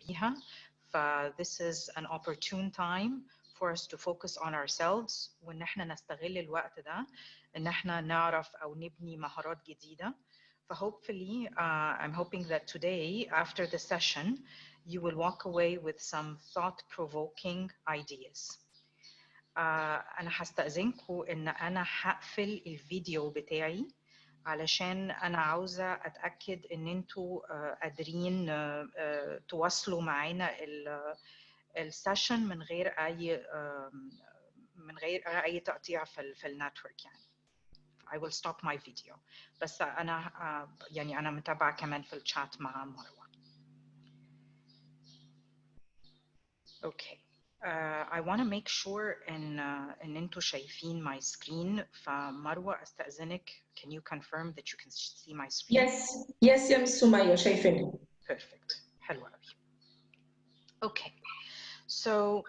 فيها. This is an opportune time for us to focus on ourselves وإن احنا نستغل الوقت ده إن احنا نعرف أو نبني مهارات جديدة. Hopefully, I'm hoping that today, after the session, you will walk away with some thought-provoking ideas. أنا هستأذنكم إن أنا هقفل الفيديو بتاعي علشان أنا عاوزة أتأكد إن أنتوا قادرين تواصلوا معانا السيشن من غير أي تقطيع في النتورك يعني. I will stop my video. بس أنا يعني أنا متابعة كمان في الشات مع مروة. Okay. I want to make sure إن أنتوا شايفين my screen. فمروة أستأذنك. Can you confirm that you can see my screen? Yes يا مس سمية شايفيني. Perfect. حلوة أوي. Okay. So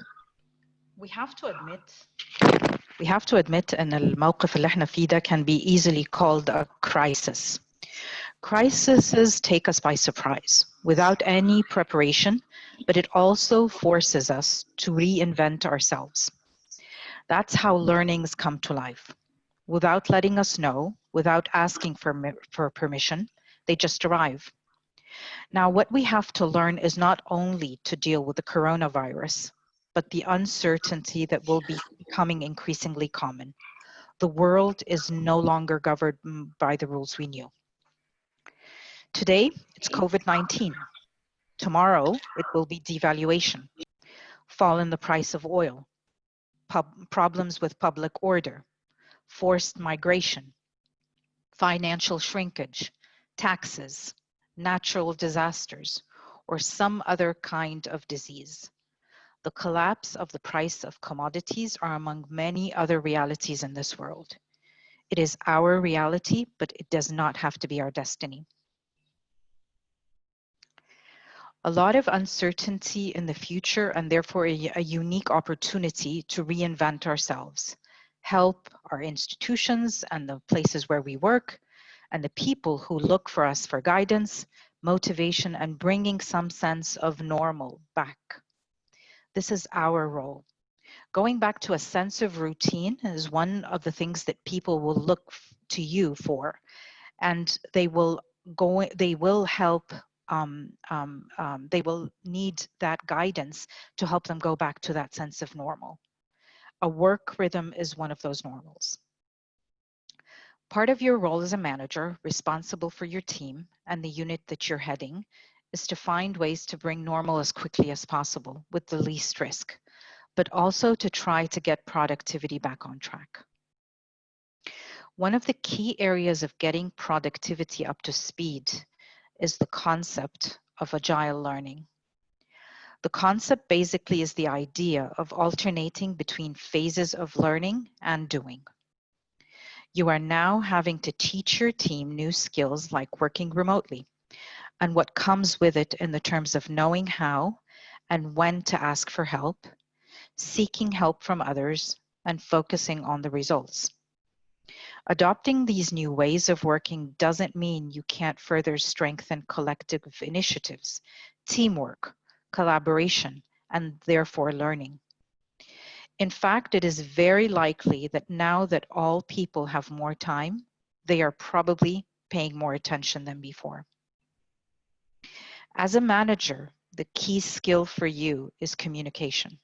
we have to admit أن الموقف اللي احنا فيه ده can be easily called a crisis. Crises take us by surprise without any preparation, but it also forces us to reinvent ourselves. That's how learnings come to life. Without letting us know, without asking for permission, they just arrive. Now, what we have to learn is not only to deal with the coronavirus, but the uncertainty that will be becoming increasingly common. The world is no longer governed by the rules we knew. Today, it's COVID-19. Tomorrow, it will be devaluation, fall in the price of oil, problems with public order, forced migration, financial shrinkage, taxes, natural disasters, or some other kind of disease. The collapse of the price of commodities are among many other realities in this world. It is our reality, but it does not have to be our destiny. A lot of uncertainty in the future and therefore a unique opportunity to reinvent ourselves, help our institutions and the places where we work, and the people who look for us for guidance, motivation, and bringing some sense of normal back. This is our role. Going back to a sense of routine is one of the things that people will look to you for, and they will help. They will need that guidance to help them go back to that sense of normal. A work rhythm is one of those normals. Part of your role as a manager responsible for your team and the unit that you're heading is to find ways to bring normal as quickly as possible with the least risk, but also to try to get productivity back on track. One of the key areas of getting productivity up to speed is the concept of agile learning. The concept basically is the idea of alternating between phases of learning and doing. You are now having to teach your team new skills like working remotely and what comes with it in the terms of knowing how and when to ask for help, seeking help from others, and focusing on the results. Adopting these new ways of working doesn't mean you can't further strengthen collective initiatives, teamwork, collaboration, and therefore learning. In fact, it is very likely that now that all people have more time, they are probably paying more attention than before. As a manager, the key skill for you is communication.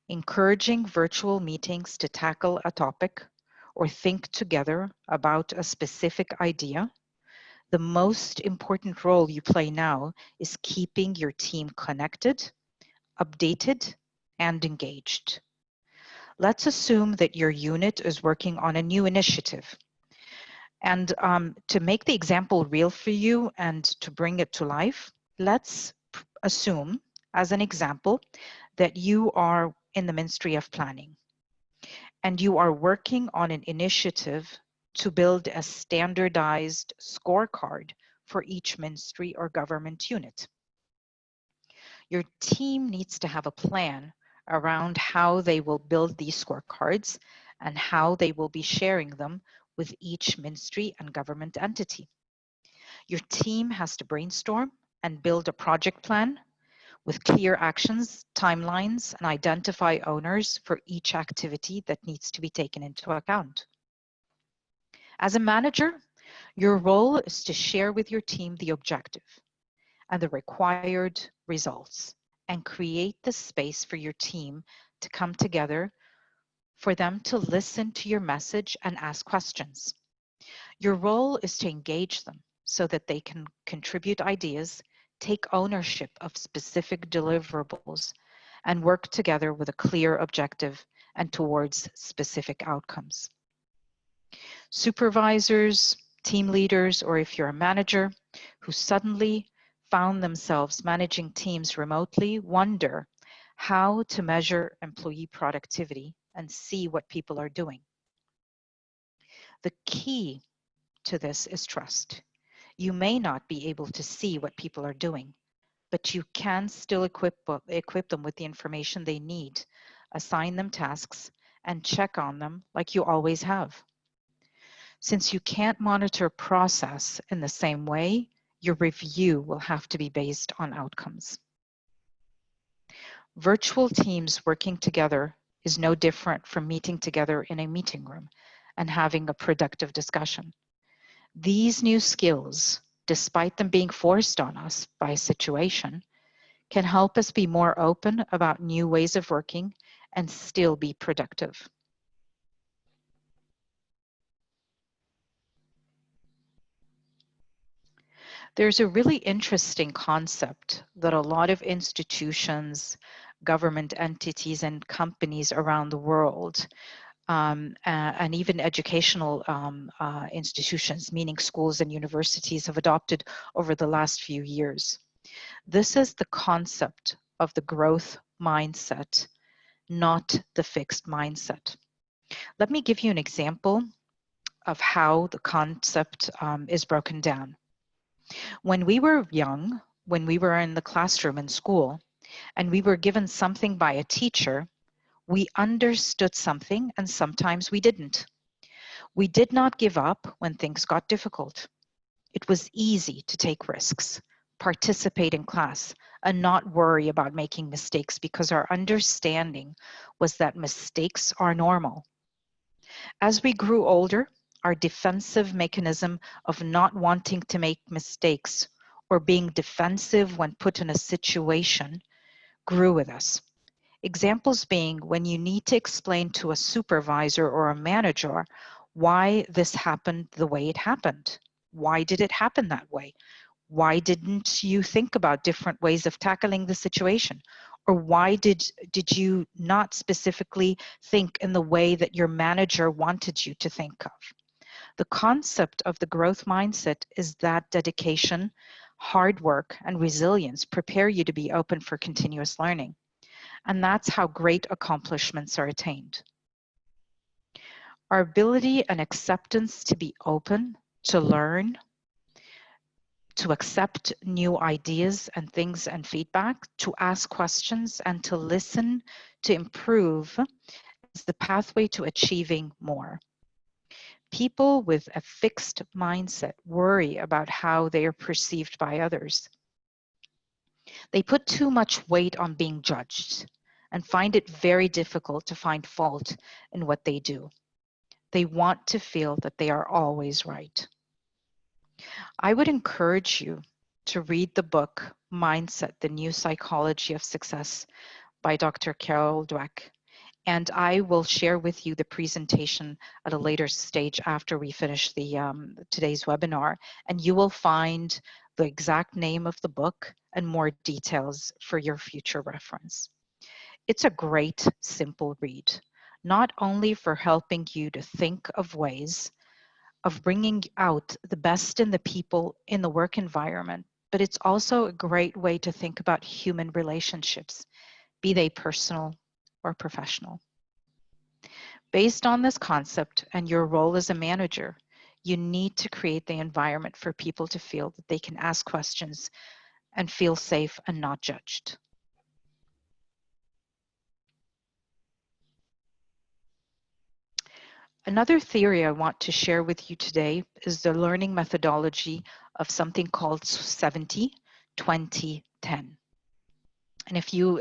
Encouraging virtual meetings to tackle a topic or think together about a specific idea, the most important role you play now is keeping your team connected, updated, and engaged. Let's assume that your unit is working on a new initiative. And to make the example real for you and to bring it to life, let's assume, as an example, that you are in the Ministry of Planning and you are working on an initiative to build a standardized scorecard for each ministry or government unit. Your team needs to have a plan around how they will build these scorecards and how they will be sharing them with each ministry and government entity. Your team has to brainstorm and build a project plan with clear actions, timelines, and identify owners for each activity that needs to be taken into account. As a manager, your role is to share with your team the objective and the required results and create the space for your team to come together, for them to listen to your message and ask questions. Your role is to engage them so that they can contribute ideas, take ownership of specific deliverables, and work together with a clear objective and towards specific outcomes. Supervisors, team leaders, or if you're a manager who suddenly found themselves managing teams remotely, wonder how to measure employee productivity and see what people are doing. The key to this is trust. You may not be able to see what people are doing, but you can still equip them with the information they need, assign them tasks, and check on them like you always have. Since you can't monitor process in the same way, your review will have to be based on outcomes. Virtual teams working together is no different from meeting together in a meeting room and having a productive discussion. These new skills, despite them being forced on us by a situation, can help us be more open about new ways of working and still be productive. There's a really interesting concept that a lot of institutions, government entities, and companies around the world, and even educational institutions, meaning schools and universities, have adopted over the last few years. This is the concept of the growth mindset, not the fixed mindset. Let me give you an example of how the concept is broken down. When we were young, when we were in the classroom in school, and we were given something by a teacher, we understood something and sometimes we didn't. We did not give up when things got difficult. It was easy to take risks, participate in class, and not worry about making mistakes because our understanding was that mistakes are normal. As we grew older, our defensive mechanism of not wanting to make mistakes or being defensive when put in a situation grew with us. Examples being when you need to explain to a supervisor or a manager why this happened the way it happened. Why did it happen that way? Why didn't you think about different ways of tackling the situation? Or why did you not specifically think in the way that your manager wanted you to think of? The concept of the growth mindset is that dedication, hard work, and resilience prepare you to be open for continuous learning. And that's how great accomplishments are attained. Our ability and acceptance to be open, to learn, to accept new ideas and things and feedback, to ask questions and to listen, to improve, is the pathway to achieving more. People with a fixed mindset worry about how they are perceived by others. They put too much weight on being judged and find it very difficult to find fault in what they do. They want to feel that they are always right. I would encourage you to read the book Mindset, The New Psychology of Success by Dr. Carol Dweck. And I will share with you the presentation at a later stage after we finish today's webinar. And you will find the exact name of the book and more details for your future reference. It's a great, simple read, not only for helping you to think of ways of bringing out the best in the people in the work environment, but it's also a great way to think about human relationships, be they personal or professional. Based on this concept and your role as a manager, you need to create the environment for people to feel that they can ask questions and feel safe and not judged. Another theory I want to share with you today is the learning methodology of something called 70, 20-10. And if you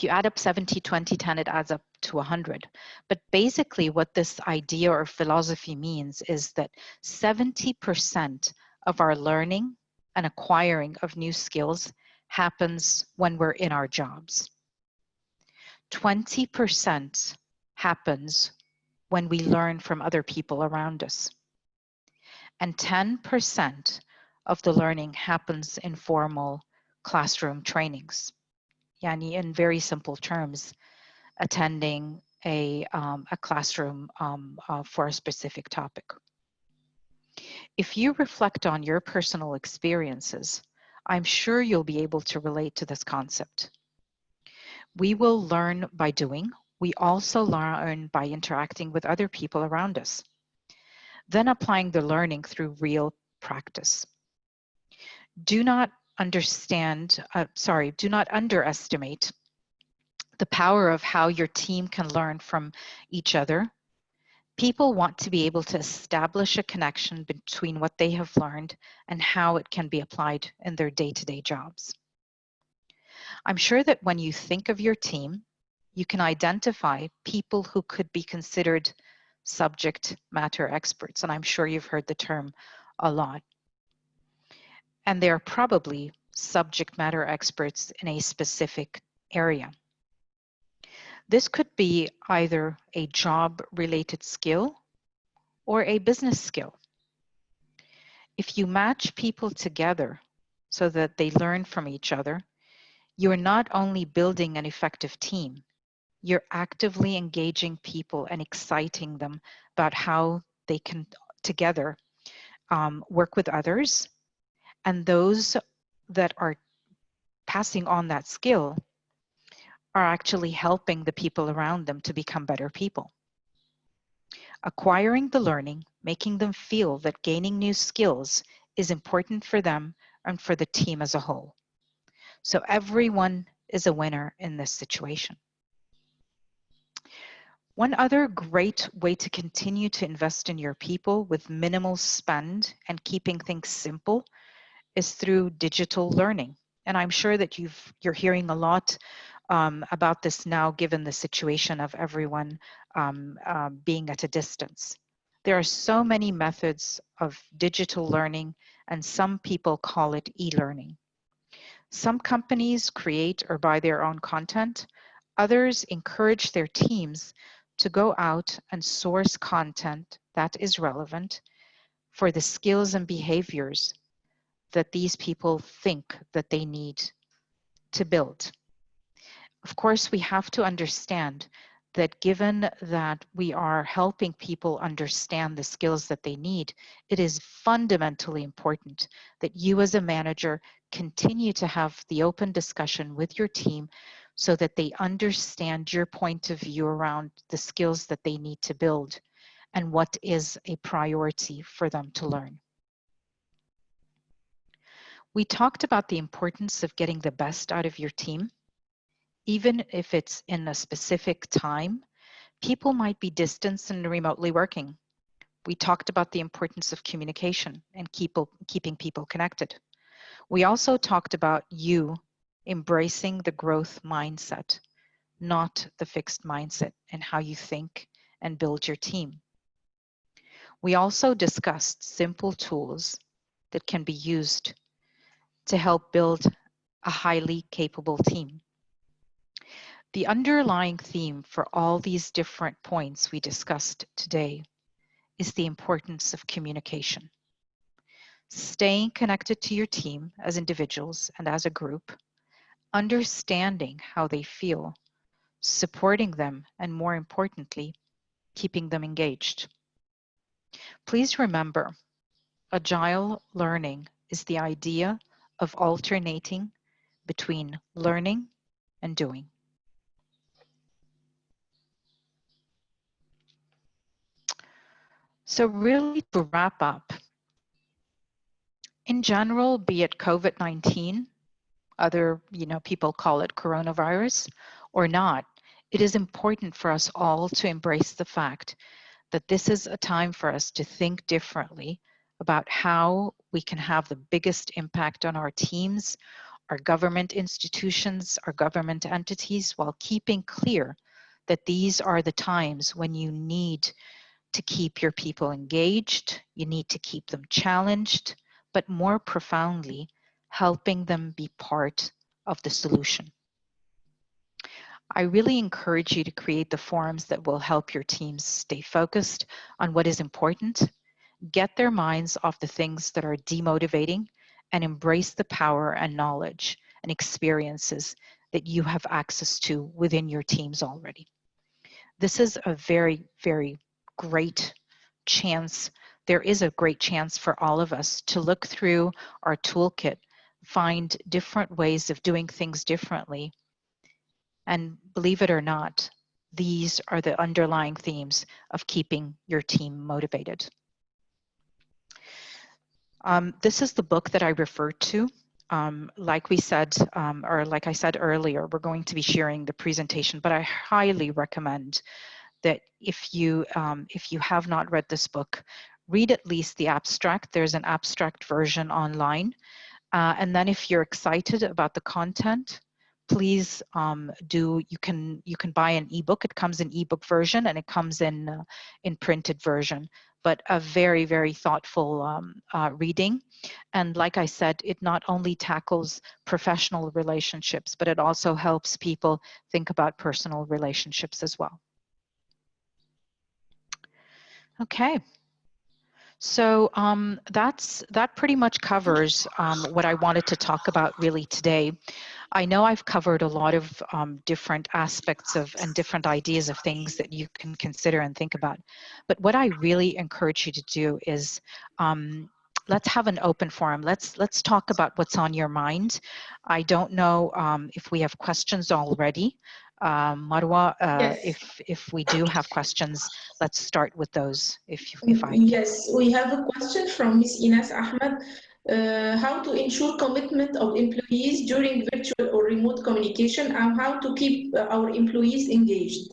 add up 70, 20, 10, it adds up to 100. But basically what this idea or philosophy means is that 70% of our learning and acquiring of new skills happens when we're in our jobs. 20% happens when we learn from other people around us. And 10% of the learning happens in formal classroom trainings. Yani, in very simple terms, attending a classroom for a specific topic. If you reflect on your personal experiences, I'm sure you'll be able to relate to this concept. We will learn by doing. We also learn by interacting with other people around us, then applying the learning through real practice. Do not underestimate the power of how your team can learn from each other. People want to be able to establish a connection between what they have learned and how it can be applied in their day-to-day jobs. I'm sure that when you think of your team, you can identify people who could be considered subject matter experts, and I'm sure you've heard the term a lot. And they're probably subject matter experts in a specific area. This could be either a job-related skill or a business skill. If you match people together so that they learn from each other, you're not only building an effective team, you're actively engaging people and exciting them about how they can together work with others, and those that are passing on that skill are actually helping the people around them to become better people. Acquiring the learning, making them feel that gaining new skills is important for them and for the team as a whole. So everyone is a winner in this situation. One other great way to continue to invest in your people with minimal spend and keeping things simple is through digital learning. And I'm sure that you're hearing a lot about this now, given the situation of everyone being at a distance. There are so many methods of digital learning, and some people call it e-learning. Some companies create or buy their own content. Others encourage their teams to go out and source content that is relevant for the skills and behaviors that these people think that they need to build. Of course, we have to understand that given that we are helping people understand the skills that they need, it is fundamentally important that you as a manager continue to have the open discussion with your team so that they understand your point of view around the skills that they need to build and what is a priority for them to learn. We talked about the importance of getting the best out of your team. Even if it's in a specific time, people might be distant and remotely working. We talked about the importance of communication and keeping people connected. We also talked about you embracing the growth mindset, not the fixed mindset, and how you think and build your team. We also discussed simple tools that can be used to help build a highly capable team. The underlying theme for all these different points we discussed today is the importance of communication. Staying connected to your team as individuals and as a group, understanding how they feel, supporting them, and more importantly, keeping them engaged. Please remember, Agile learning is the idea of alternating between learning and doing. So really to wrap up, in general, be it COVID-19, other people call it coronavirus, or not, it is important for us all to embrace the fact that this is a time for us to think differently about how we can have the biggest impact on our teams, our government institutions, our government entities, while keeping clear that these are the times when you need to keep your people engaged, you need to keep them challenged, but more profoundly, helping them be part of the solution. I really encourage you to create the forums that will help your teams stay focused on what is important, get their minds off the things that are demotivating, and embrace the power and knowledge and experiences that you have access to within your teams already. This is a very, very great chance. There is a great chance for all of us to look through our toolkit, find different ways of doing things differently. And believe it or not, these are the underlying themes of keeping your team motivated. This is the book that I referred to. Like we said, or like I said earlier, we're going to be sharing the presentation, but I highly recommend that if you have not read this book, read at least the abstract. There's an abstract version online. And then if you're excited about the content, please you can buy an ebook. It comes in ebook version and it comes in printed version, but a very, very thoughtful reading. And like I said, it not only tackles professional relationships, but it also helps people think about personal relationships as well. Okay. So that pretty much covers what I wanted to talk about really today. I know I've covered a lot of different aspects of and different ideas of things that you can consider and think about. But what I really encourage you to do is let's have an open forum. Let's talk about what's on your mind. I don't know if we have questions already. Marwa, Yes. if we do have questions, let's start with those. If I can. Yes, we have a question from Ms. Ines Ahmed. How to ensure commitment of employees during virtual or remote communication, and how to keep our employees engaged?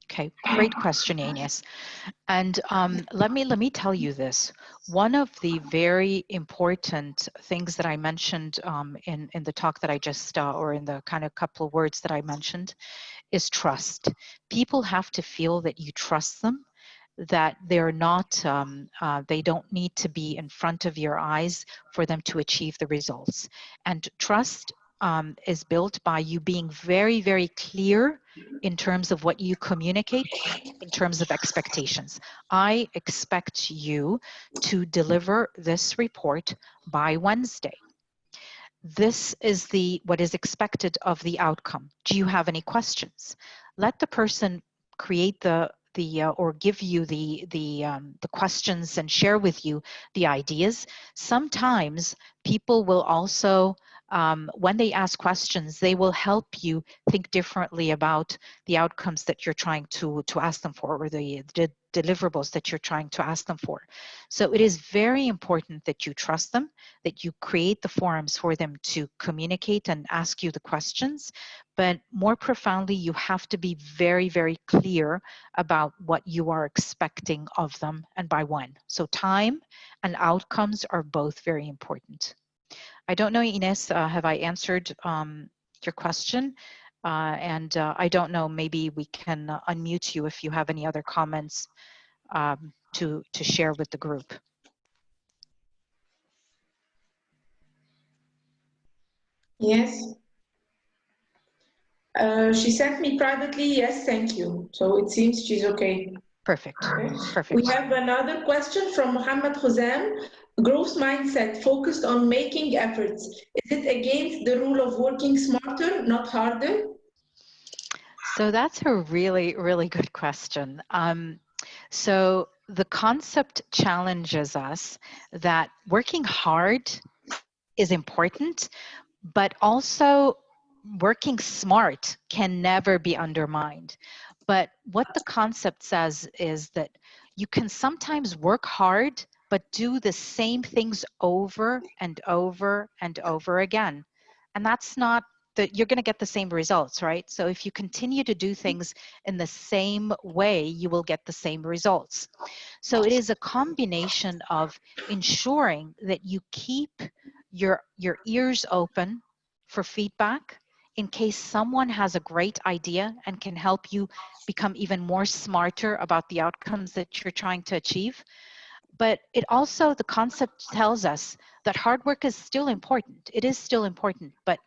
Okay, great question, Ines. And let me tell you this. One of the very important things that I mentioned in the talk that I just, or in the kind of couple of words that I mentioned, is trust. People have to feel that you trust them, that they're not, they don't need to be in front of your eyes for them to achieve the results. And trust is built by you being very, very clear in terms of what you communicate, in terms of expectations. I expect you to deliver this report by Wednesday. This is what is expected of the outcome. Do you have any questions? Let the person create or give you the questions and share with you the ideas. Sometimes people will also, when they ask questions, they will help you think differently about the outcomes that you're trying to ask them for, or the deliverables that you're trying to ask them for. So it is very important that you trust them, that you create the forums for them to communicate and ask you the questions. But more profoundly, you have to be very, very clear about what you are expecting of them and by when. So time and outcomes are both very important. I don't know, Ines, have I answered your question? I don't know, maybe we can unmute you if you have any other comments to share with the group. Yes. She sent me privately, yes, thank you. So it seems she's okay. Perfect. Perfect. We have another question from Mohammed Hosam. Growth mindset focused on making efforts. Is it against the rule of working smarter, not harder? So that's a really, really good question. So the concept challenges us that working hard is important, but also working smart can never be undermined. But what the concept says is that you can sometimes work hard, but do the same things over and over and over again. And that's not you're going to get the same results, right? So if you continue to do things in the same way, you will get the same results. So it is a combination of ensuring that you keep your ears open for feedback in case someone has a great idea and can help you become even more smarter about the outcomes that you're trying to achieve. But it also, the concept tells us that hard work is still important. It is still important, but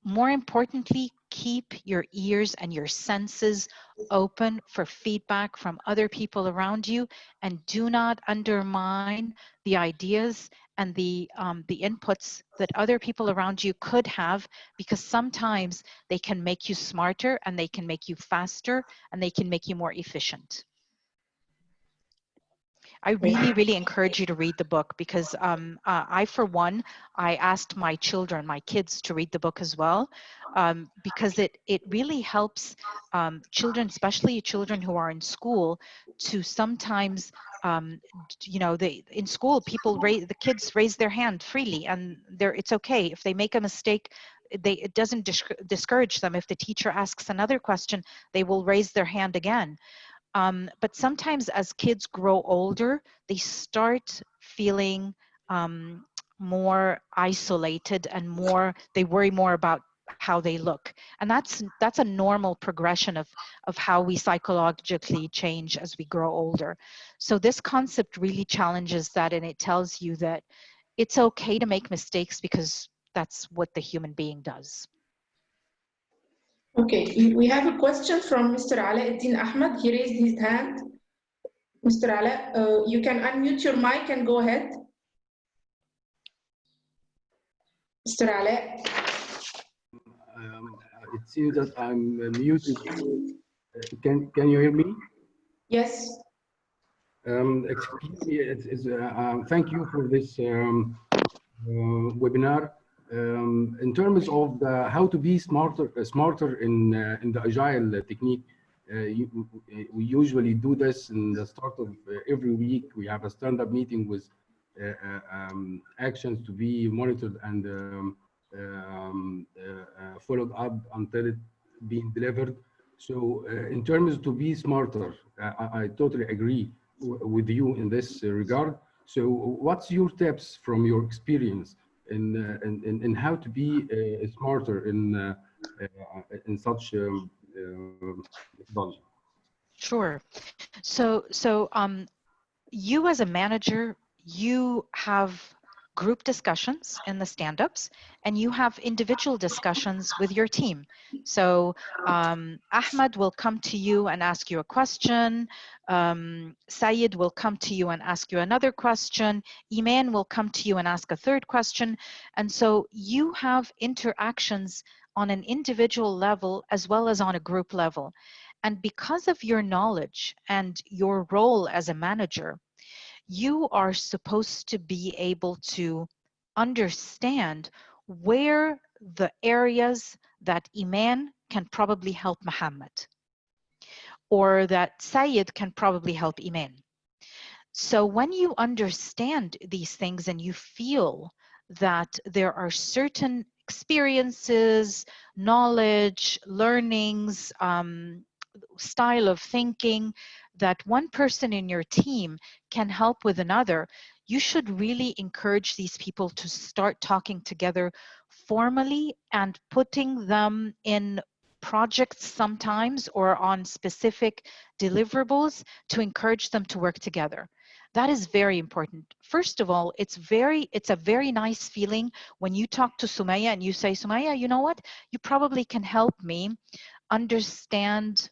more importantly, keep your ears and your senses open for feedback from other people around you, and do not undermine the ideas and the inputs that other people around you could have, because sometimes they can make you smarter and they can make you faster and they can make you more efficient. I really, really encourage you to read the book, because I, for one, I asked my children, my kids, to read the book as well, because it really helps children, especially children who are in school, to sometimes, you know, in school, the kids raise their hand freely, and it's okay if they make a mistake. It doesn't discourage them. If the teacher asks another question, they will raise their hand again. But sometimes as kids grow older, they start feeling more isolated and they worry more about how they look. And that's a normal progression of how we psychologically change as we grow older. So this concept really challenges that, and it tells you that it's okay to make mistakes, because that's what the human being does. Okay, we have a question from Mr. Alauddin Ahmed. He raised his hand. Mr. Ala, you can unmute your mic and go ahead. Mr. Ala. It seems that I'm muted. Can you hear me? Yes. Excuse me. Thank you for this webinar. In terms of how to be smarter in the agile technique, we usually do this in the start of every week. We have a stand-up meeting with actions to be monitored and followed up until it being delivered. So in terms to be smarter, I totally agree with you in this regard. So what's your tips from your experience in how to be smarter in such methodology? Sure. So you as a manager, you have group discussions in the stand-ups, and you have individual discussions with your team. So Ahmed will come to you and ask you a question. Sayed will come to you and ask you another question. Iman will come to you and ask a third question. And so you have interactions on an individual level as well as on a group level. And because of your knowledge and your role as a manager, you are supposed to be able to understand where the areas that Iman can probably help Muhammad, or that Sayed can probably help Iman. So when you understand these things and you feel that there are certain experiences, knowledge, learnings, style of thinking that one person in your team can help with another, you should really encourage these people to start talking together formally and putting them in projects sometimes or on specific deliverables to encourage them to work together. That is very important. First of all, it's a very nice feeling when you talk to Somaya and you say, Somaya, you know what? You probably can help me understand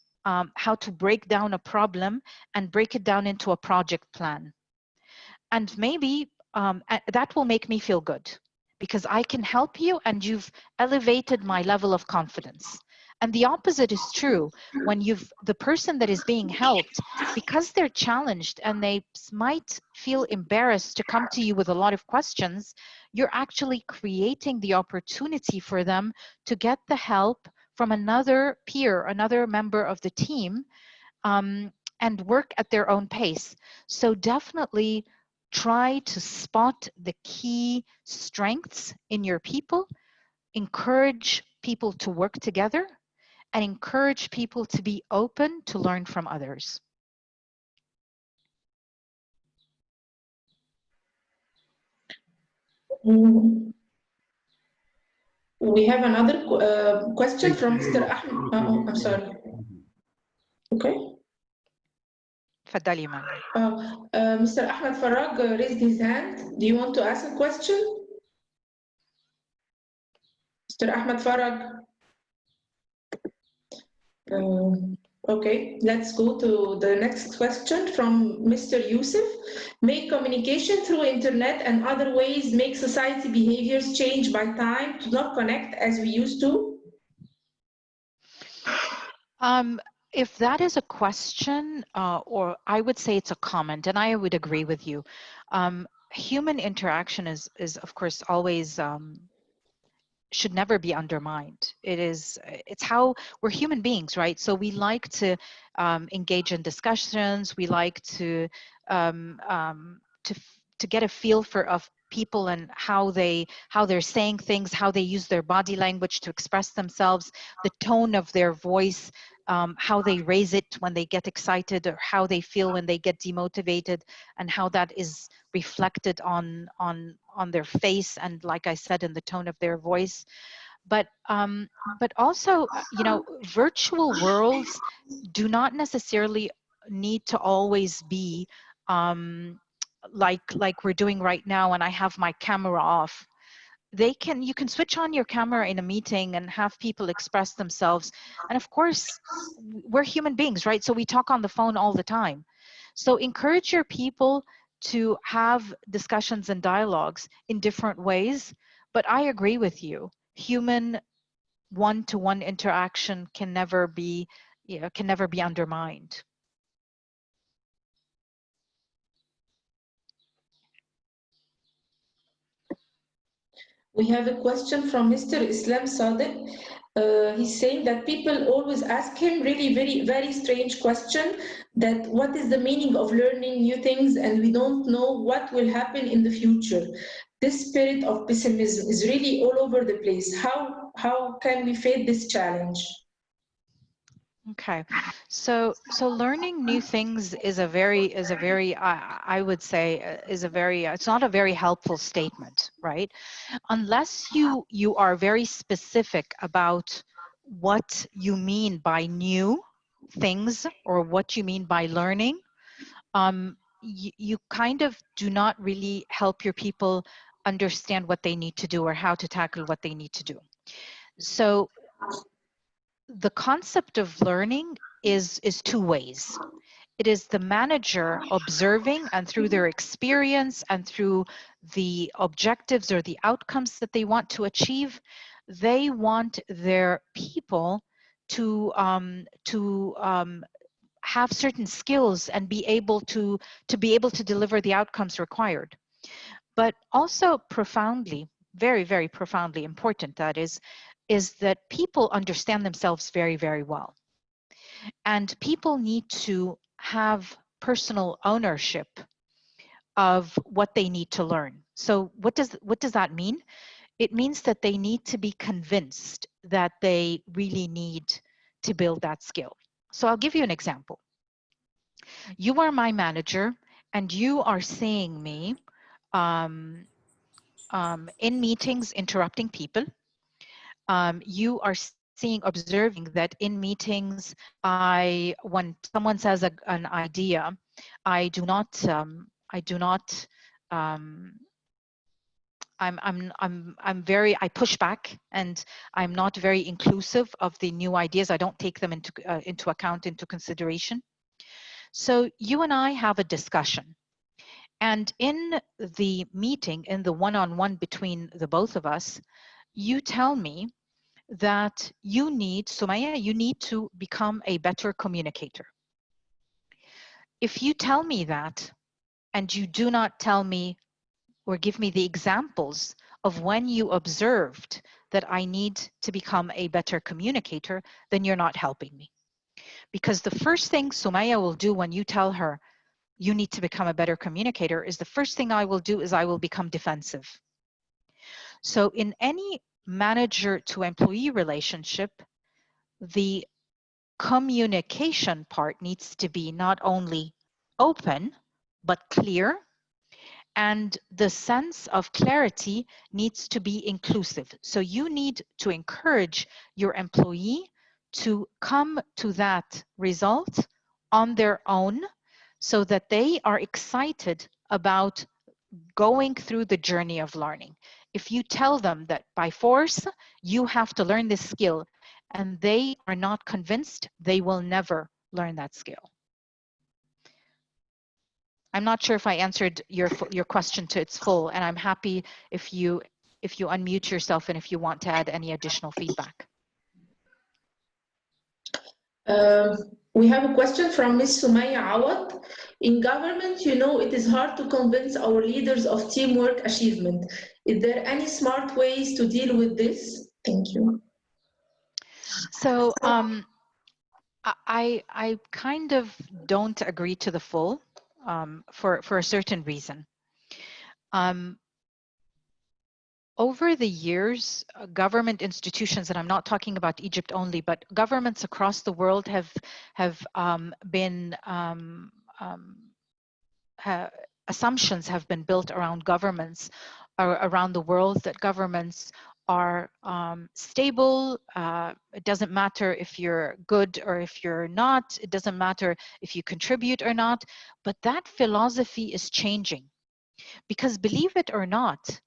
how to break down a problem and break it down into a project plan. And maybe that will make me feel good, because I can help you and you've elevated my level of confidence. And the opposite is true. When the person that is being helped, because they're challenged and they might feel embarrassed to come to you with a lot of questions, you're actually creating the opportunity for them to get the help from another peer, another member of the team, and work at their own pace. So definitely try to spot the key strengths in your people, encourage people to work together and encourage people to be open to learn from others. We have another question from Mr. Ahmed. Oh, I'm sorry. Okay. تفضلي ماما. Mr. Ahmed Farag raised his hand. Do you want to ask a question? Mr. Ahmed Farag. Okay, let's go to the next question from Mr. Yusuf. May communication through internet and other ways make society behaviors change by time to not connect as we used to? If that is a question, or I would say it's a comment, and I would agree with you. Human interaction is of course always should never be undermined. It's how we're human beings, right? So we like to engage in discussions. We like to get a feel of people and how they're saying things, how they use their body language to express themselves, the tone of their voice, how they raise it when they get excited, or how they feel when they get demotivated, and how that is reflected on their face, and like I said, in the tone of their voice. But also, you know, virtual worlds do not necessarily need to always be like we're doing right now, and I have my camera off. You can switch on your camera in a meeting and have people express themselves. And of course, we're human beings, right? So we talk on the phone all the time. So encourage your people to have discussions and dialogues in different ways. But I agree with you. Human one-to-one interaction can never be undermined. We have a question from Mr. Islam Sadiq. He's saying that people always ask him really very strange question, that what is the meaning of learning new things and we don't know what will happen in the future. This spirit of pessimism is really all over the place. How can we face this challenge? Okay, so learning new things is a very I would say it's not a very helpful statement, right? Unless you are very specific about what you mean by new things or what you mean by learning, you kind of do not really help your people understand what they need to do or how to tackle what they need to do. So the concept of learning is two ways. It is the manager observing, and through their experience and through the objectives or the outcomes that they want to achieve, they want their people to have certain skills and be able to deliver the outcomes required. But also profoundly, very profoundly important, that is that people understand themselves very well. And people need to have personal ownership of what they need to learn. So what does that mean? It means that they need to be convinced that they really need to build that skill. So I'll give you an example. You are my manager and you are seeing me in meetings interrupting people. You are observing that in meetings, when someone says an idea, I push back, and I'm not very inclusive of the new ideas. I don't take them into account, into consideration. So you and I have a discussion. And in the meeting, in the one-on-one between the both of us, you tell me that Somaya, you need to become a better communicator. If you tell me that, and you do not tell me or give me the examples of when you observed that I need to become a better communicator, then you're not helping me. Because the first thing Somaya will do when you tell her you need to become a better communicator is the first thing I will do is I will become defensive. So in any manager to employee relationship, the communication part needs to be not only open, but clear. And the sense of clarity needs to be inclusive. So you need to encourage your employee to come to that result on their own so that they are excited about going through the journey of learning. If you tell them that by force, you have to learn this skill, and they are not convinced, they will never learn that skill. I'm not sure if I answered your question to its full, and I'm happy if you unmute yourself and if you want to add any additional feedback. We have a question from Ms. Somaya Awad. In government, you know, it is hard to convince our leaders of teamwork achievement. Is there any smart ways to deal with this? Thank you. So I kind of don't agree to the full for a certain reason. Over the years, government institutions, and I'm not talking about Egypt only, but governments across the world have assumptions have been built around governments around the world that governments are stable. It doesn't matter if you're good or if you're not. It doesn't matter if you contribute or not. But that philosophy is changing, because believe it or not,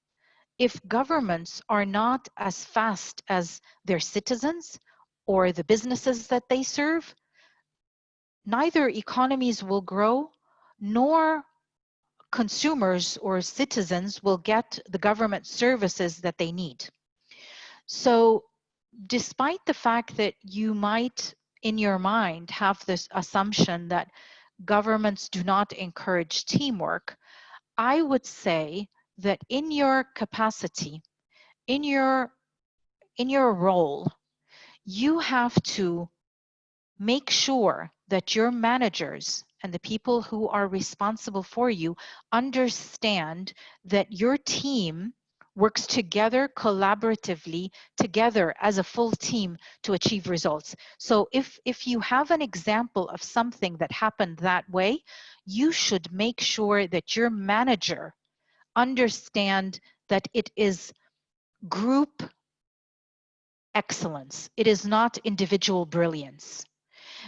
if governments are not as fast as their citizens or the businesses that they serve, neither economies will grow, nor consumers or citizens will get the government services that they need. So despite the fact that you might in your mind have this assumption that governments do not encourage teamwork, I would say that in your capacity, in your role, you have to make sure that your managers and the people who are responsible for you understand that your team works together collaboratively, together as a full team to achieve results. So if you have an example of something that happened that way, you should make sure that your manager understand that it is group excellence. It is not individual brilliance.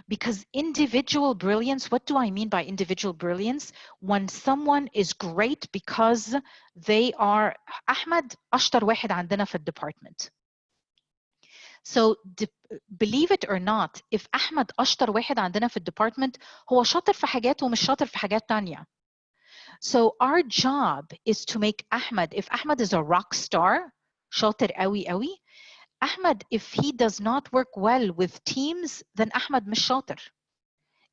Because individual brilliance, what do I mean by individual brilliance? When someone is great because they are, Ahmed أشطر واحد عندنا في الdepartment. So believe it or not, if Ahmed أشطر واحد عندنا في الdepartment, هو شاطر في حاجات ومش شاطر في حاجات تانية. So our job is to make Ahmed, if Ahmed is a rock star, شاطر قوي قوي, Ahmed, if he does not work well with teams, then Ahmed مش شاطر.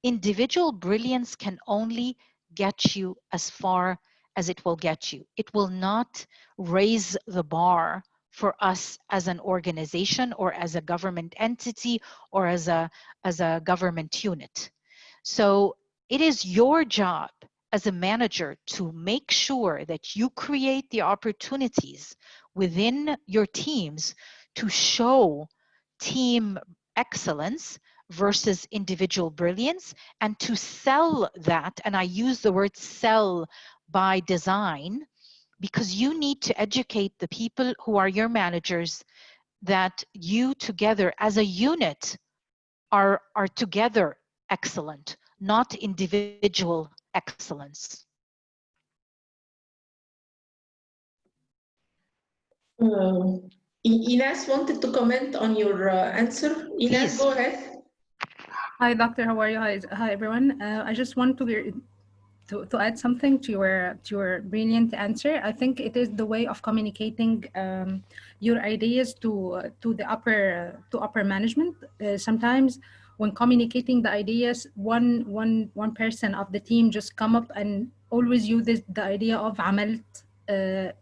Individual brilliance can only get you as far as it will get you. It will not raise the bar for us as an organization or as a government entity or as a government unit. So it is your job as a manager to make sure that you create the opportunities within your teams to show team excellence versus individual brilliance, and to sell that, and I use the word sell by design, because you need to educate the people who are your managers that you together as a unit are together excellent, not individual excellence. Ines wanted to comment on your answer. Ines, Please. go ahead. Hi, Doctor. How are you? Hi everyone. I just want to add something to your brilliant answer. I think it is the way of communicating your ideas to the upper management. Sometimes when communicating the ideas, one person of the team just come up and always use the idea of عملت,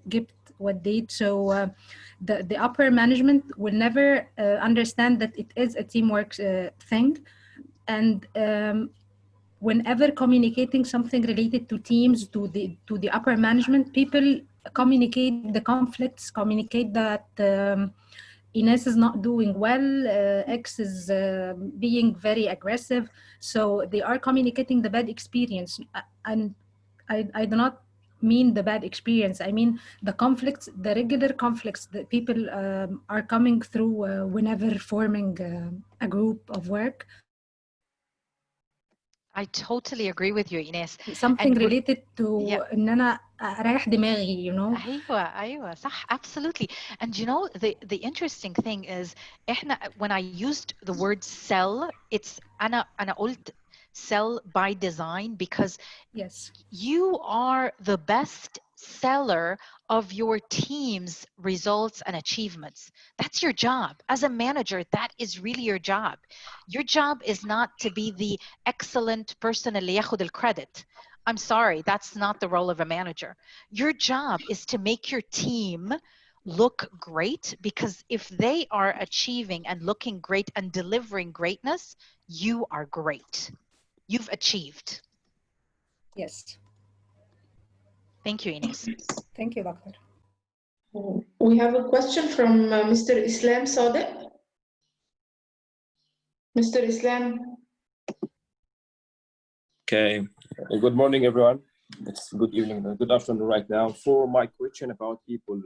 جبت, وديت. So the upper management will never understand that it is a teamwork thing. And whenever communicating something related to teams to the upper management, people communicate the conflicts, communicate that Ines is not doing well, X is being very aggressive. So they are communicating the bad experience. And I do not mean the bad experience. I mean the conflicts, the regular conflicts that people are coming through whenever forming a group of work. I totally agree with you, Ines. Something And related yeah, to إن أنا أريح دماغي, you know. أيوة صح, absolutely. And you know, the interesting thing is when I used the word sell, it's أنا قلت sell by design, because Yes. you are the best seller of your team's results and achievements. That's your job. As a manager, that is really your job. Your job is not to be the excellent person اللي ياخد الcredit. I'm sorry, that's not the role of a manager. Your job is to make your team look great, because if they are achieving and looking great and delivering greatness, you are great. You've achieved. Yes. Thank you, Ines. Thank you, Doctor. We have a question from Mr. Islam Sadiq. Mr. Islam. Okay. Good morning, everyone. It's good evening, good afternoon right now. For my question about people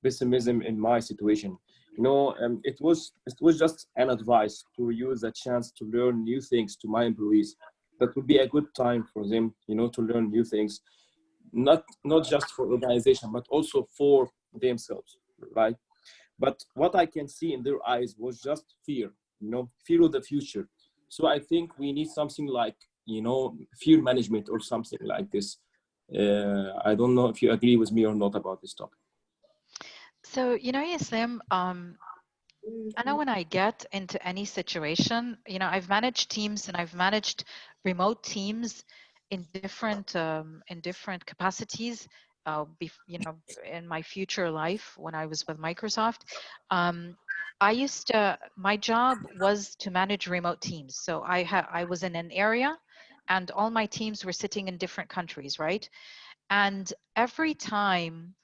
pessimism in my situation, you know, it was just an advice to use a chance to learn new things to my employees. That would be a good time for them, you know, to learn new things, not just for organization, but also for themselves, right? But what I can see in their eyes was just fear, you know, fear of the future. So I think we need something like, you know, fear management or something like this. I don't know if you agree with me or not about this topic. So, you know, Islam, I know when I get into any situation, you know, I've managed teams and I've managed remote teams in different capacities. You know, in my future life when I was with Microsoft, my job was to manage remote teams. So I was in an area, and all my teams were sitting in different countries, right? And every time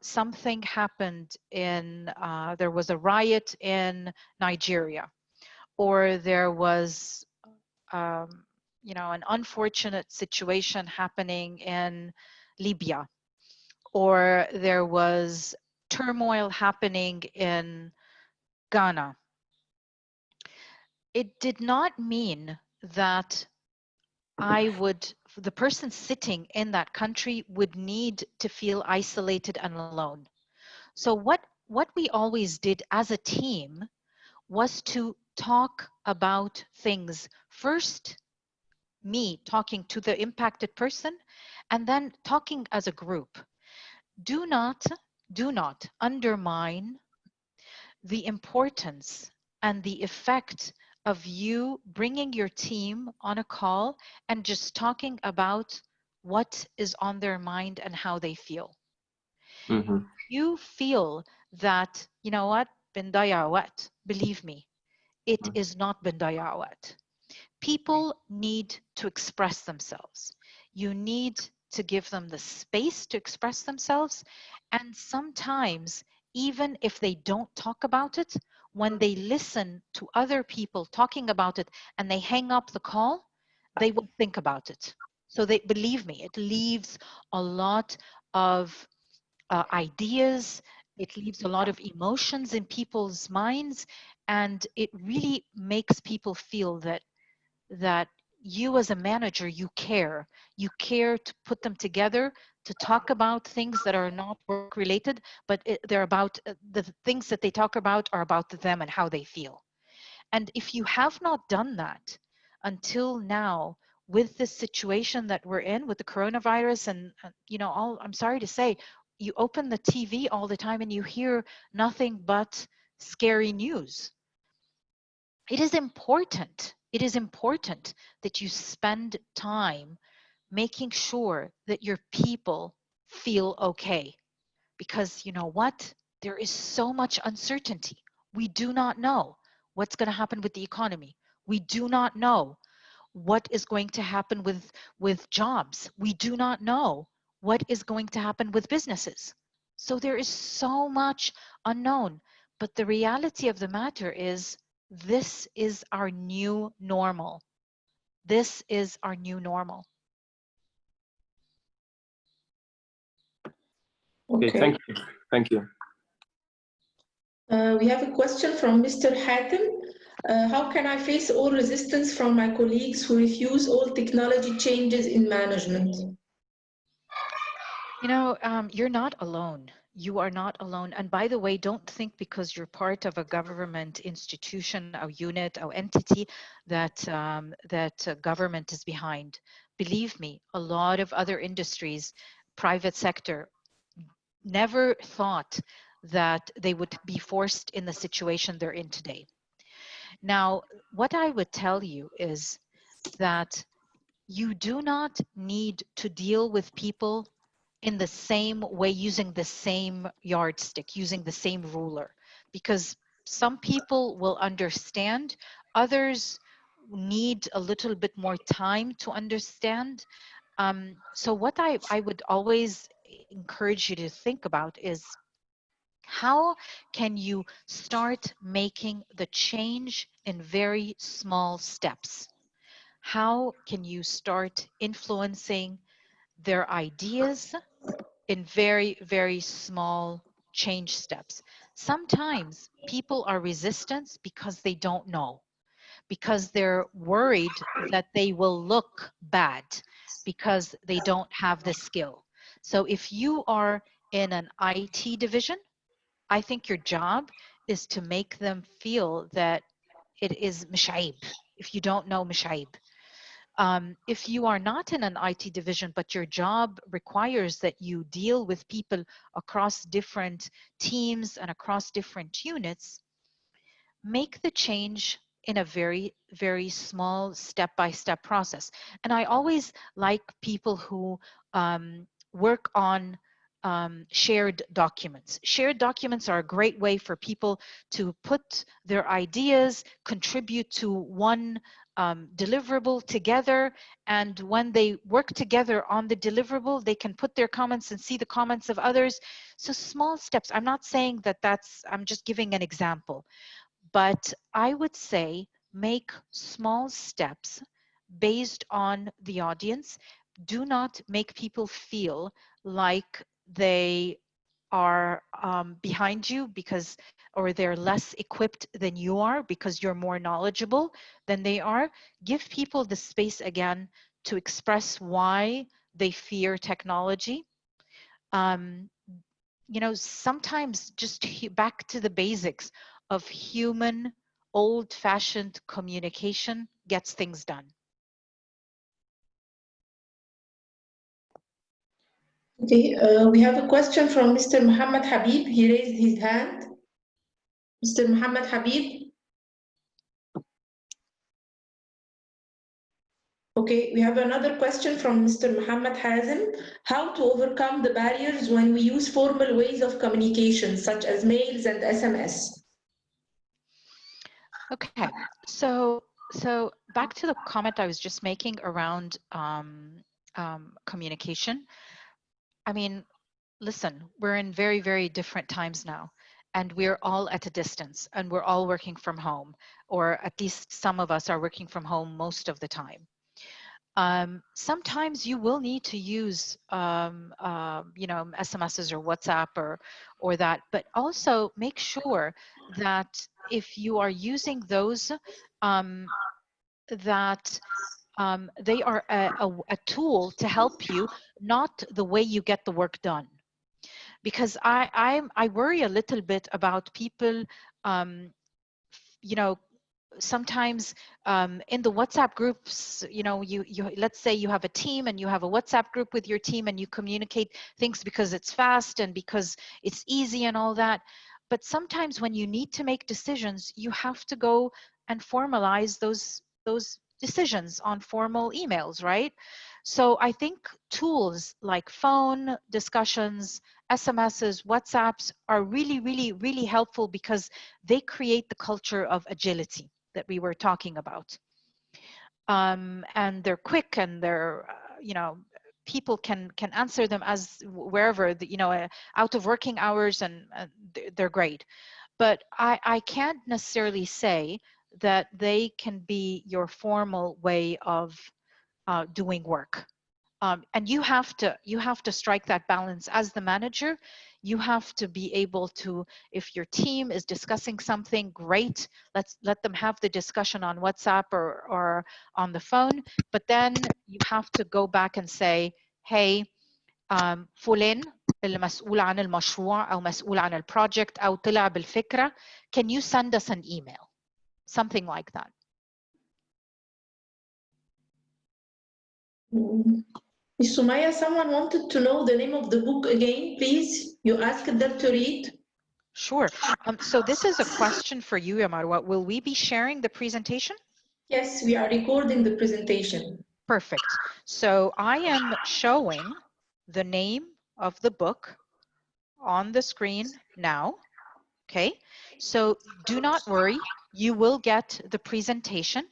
something happened there was a riot in Nigeria, or there was, you know, an unfortunate situation happening in Libya, or there was turmoil happening in Ghana. It did not mean that the person sitting in that country would need to feel isolated and alone. So what we always did as a team was to talk about things. First, me talking to the impacted person, and then talking as a group. Do not undermine the importance and the effect of you bringing your team on a call and just talking about what is on their mind and how they feel. Mm-hmm. You feel that, you know what, bindayawat, believe me, it is not bindayawat. People need to express themselves. You need to give them the space to express themselves. And sometimes, even if they don't talk about it, when they listen to other people talking about it and they hang up the call, they will think about it. So they believe me, it leaves a lot of ideas, it leaves a lot of emotions in people's minds, and it really makes people feel that you as a manager, you care to put them together to talk about things that are not work related, but they're about the things that they talk about are about them and how they feel. And if you have not done that until now, with this situation that we're in with the coronavirus, and you know, I'm sorry to say, you open the TV all the time and you hear nothing but scary news. It is important that you spend time making sure that your people feel okay. Because you know what? There is so much uncertainty. We do not know what's going to happen with the economy. We do not know what is going to happen with jobs. We do not know What is going to happen with businesses? So there is so much unknown. But the reality of the matter is, this is our new normal. This is our new normal. Okay, thank you. Thank you. We have a question from Mr. Hatem. How can I face all resistance from my colleagues who refuse all technology changes in management? You know, you're not alone. You are not alone. And by the way, don't think because you're part of a government institution, a unit, or entity that government is behind. Believe me, a lot of other industries, private sector, never thought that they would be forced in the situation they're in today. Now, what I would tell you is that you do not need to deal with people in the same way, using the same yardstick, using the same ruler, because some people will understand, others need a little bit more time to understand. So what I would always encourage you to think about is, how can you start making the change in very small steps? How can you start influencing their ideas in very, very small change steps? Sometimes people are resistant because they don't know, because they're worried that they will look bad, because they don't have the skill. So if you are in an IT division, I think your job is to make them feel that it is mishaib. If you don't know mishaib, if you are not in an IT division, but your job requires that you deal with people across different teams and across different units, make the change in a very, very small step-by-step process. And I always like people who work on shared documents. Shared documents are a great way for people to put their ideas, contribute to one deliverable together, and when they work together on the deliverable, they can put their comments and see the comments of others. So small steps. I'm not saying that I'm just giving an example, but I would say make small steps based on the audience. Do not make people feel like they are behind you because, or they're less equipped than you are because you're more knowledgeable than they are. Give people the space again to express why they fear technology. You know, sometimes just back to the basics of human, old-fashioned communication gets things done. Okay, we have a question from Mr. Muhammad Habib. He raised his hand. Mr. Muhammad Habib. Okay, we have another question from Mr. Muhammad Hazem. How to overcome the barriers when we use formal ways of communication, such as mails and SMS? Okay, so back to the comment I was just making around communication. I mean, listen, we're in very, very different times now, and we're all at a distance, and we're all working from home, or at least some of us are working from home most of the time. Sometimes you will need to use, you know, SMSs or WhatsApp or that, but also make sure that if you are using those, that they are a tool to help you, not the way you get the work done. Because I worry a little bit about people, you know, sometimes in the WhatsApp groups, you know, you let's say you have a team and you have a WhatsApp group with your team and you communicate things because it's fast and because it's easy and all that. But sometimes when you need to make decisions, you have to go and formalize those decisions on formal emails, right? So I think tools like phone discussions, SMSs, WhatsApps are really, really, really helpful because they create the culture of agility that we were talking about. And they're quick and they're, you know, people can answer them as wherever, you know, out of working hours, and they're great. But I can't necessarily say that they can be your formal way of doing work. And you have to strike that balance as the manager. You have to be able to, if your team is discussing something, great, let them have the discussion on WhatsApp or on the phone. But then you have to go back and say, hey, فلان المسؤول عن المشروع أو مسؤول عن البروجكت أو طلع بالفكرة, can you send us an email? Something like that. Ms. Somaya, someone wanted to know the name of the book again, please. You asked them to read. Sure. So this is a question for you, Yamarwa. Will we be sharing the presentation? Yes, we are recording the presentation. Perfect. So I am showing the name of the book on the screen now. Okay. So do not worry. You will get the presentation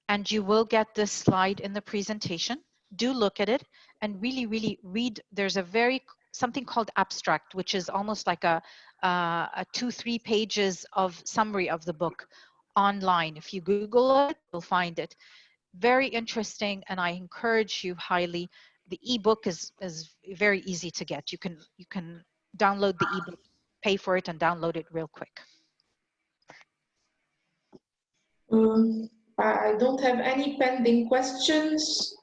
and you will get this slide in the presentation. Do look at it and really, really read. There's something called abstract, which is almost like a 2-3 pages of summary of the book online. If you Google it, you'll find it. Very interesting, and I encourage you highly. The ebook is very easy to get. You can download the ebook, pay for it, and download it real quick. I don't have any pending questions.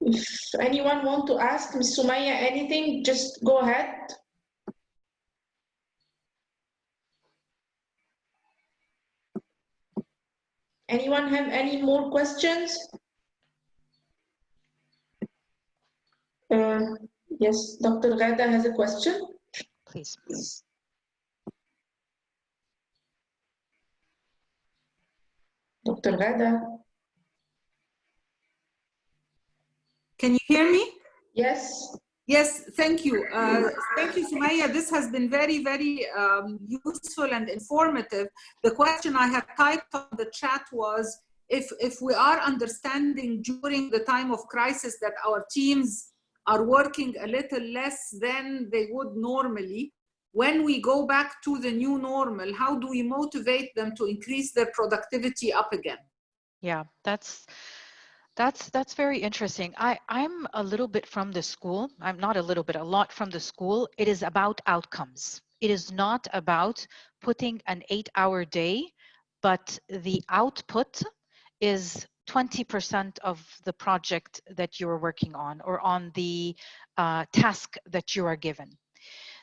If anyone want to ask Ms. Somaya anything, just go ahead. Anyone have any more questions? Yes, Dr. Ghada has a question. Please. Dr. Ghada. Can you hear me? Yes. Yes, thank you. Thank you, Somaya. This has been very, very useful and informative. The question I have typed on the chat was, if we are understanding during the time of crisis that our teams are working a little less than they would normally, when we go back to the new normal, how do we motivate them to increase their productivity up again? Yeah, that's very interesting. I'm a little bit from the school. I'm not a little bit, a lot from the school. It is about outcomes. It is not about putting an 8-hour day, but the output is 20% of the project that you are working on or on the task that you are given.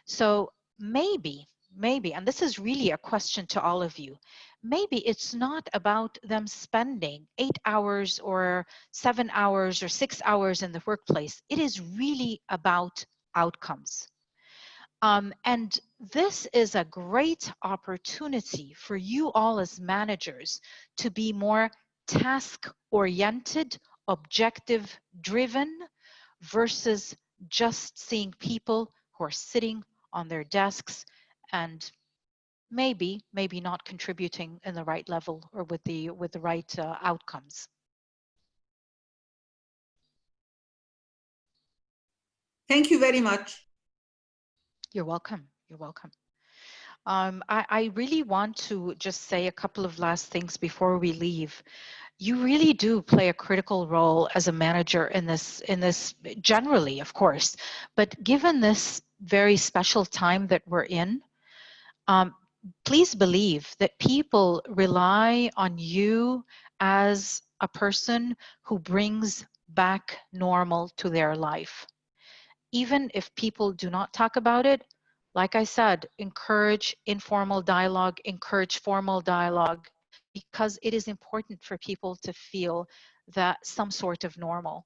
So maybe, and this is really a question to all of you, maybe it's not about them spending 8 hours or 7 hours or 6 hours in the workplace. It is really about outcomes. And this is a great opportunity for you all as managers to be more task-oriented, objective-driven, versus just seeing people who are sitting on their desks and maybe not contributing in the right level or with the right outcomes. Thank you very much. You're welcome. You're welcome. I really want to just say a couple of last things before we leave. You really do play a critical role as a manager in this generally, of course, but given this very special time that we're in, please believe that people rely on you as a person who brings back normal to their life. Even if people do not talk about it, like I said, encourage informal dialogue, encourage formal dialogue, because it is important for people to feel that some sort of normal.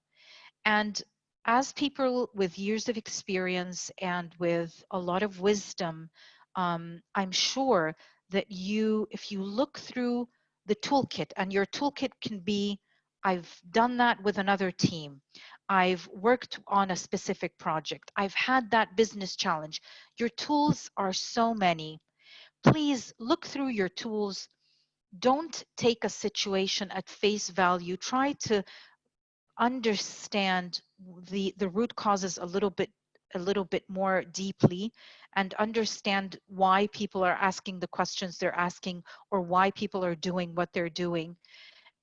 And as people with years of experience and with a lot of wisdom, I'm sure that if you look through the toolkit, and your toolkit can be, I've done that with another team, I've worked on a specific project, I've had that business challenge. Your tools are so many. Please look through your tools. Don't take a situation at face value. Try to understand the root causes a little bit more deeply, and understand why people are asking the questions they're asking, or why people are doing what they're doing.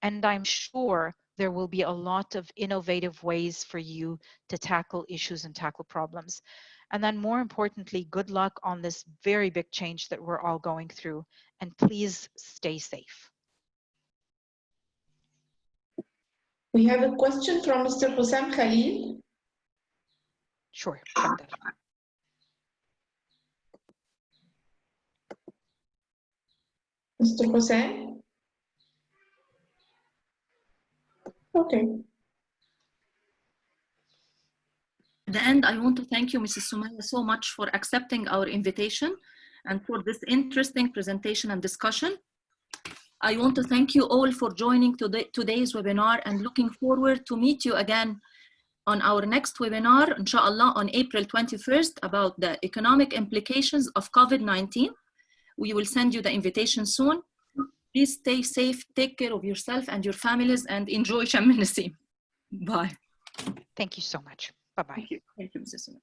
And I'm sure there will be a lot of innovative ways for you to tackle issues and tackle problems. And then more importantly, good luck on this very big change that we're all going through. And please stay safe. We have a question from Mr. Hussam Khalil. Sure. Mr. Hussain? Okay. At the end, I want to thank you, Mrs. Somaya, so much for accepting our invitation and for this interesting presentation and discussion. I want to thank you all for joining today's webinar, and looking forward to meet you again on our next webinar, inshallah, on April 21st, about the economic implications of COVID-19. We will send you the invitation soon. Please stay safe, take care of yourself and your families, and enjoy Shem Nassim. Bye. Thank you so much. Bye-bye. Thank you, Mrs. Somaya.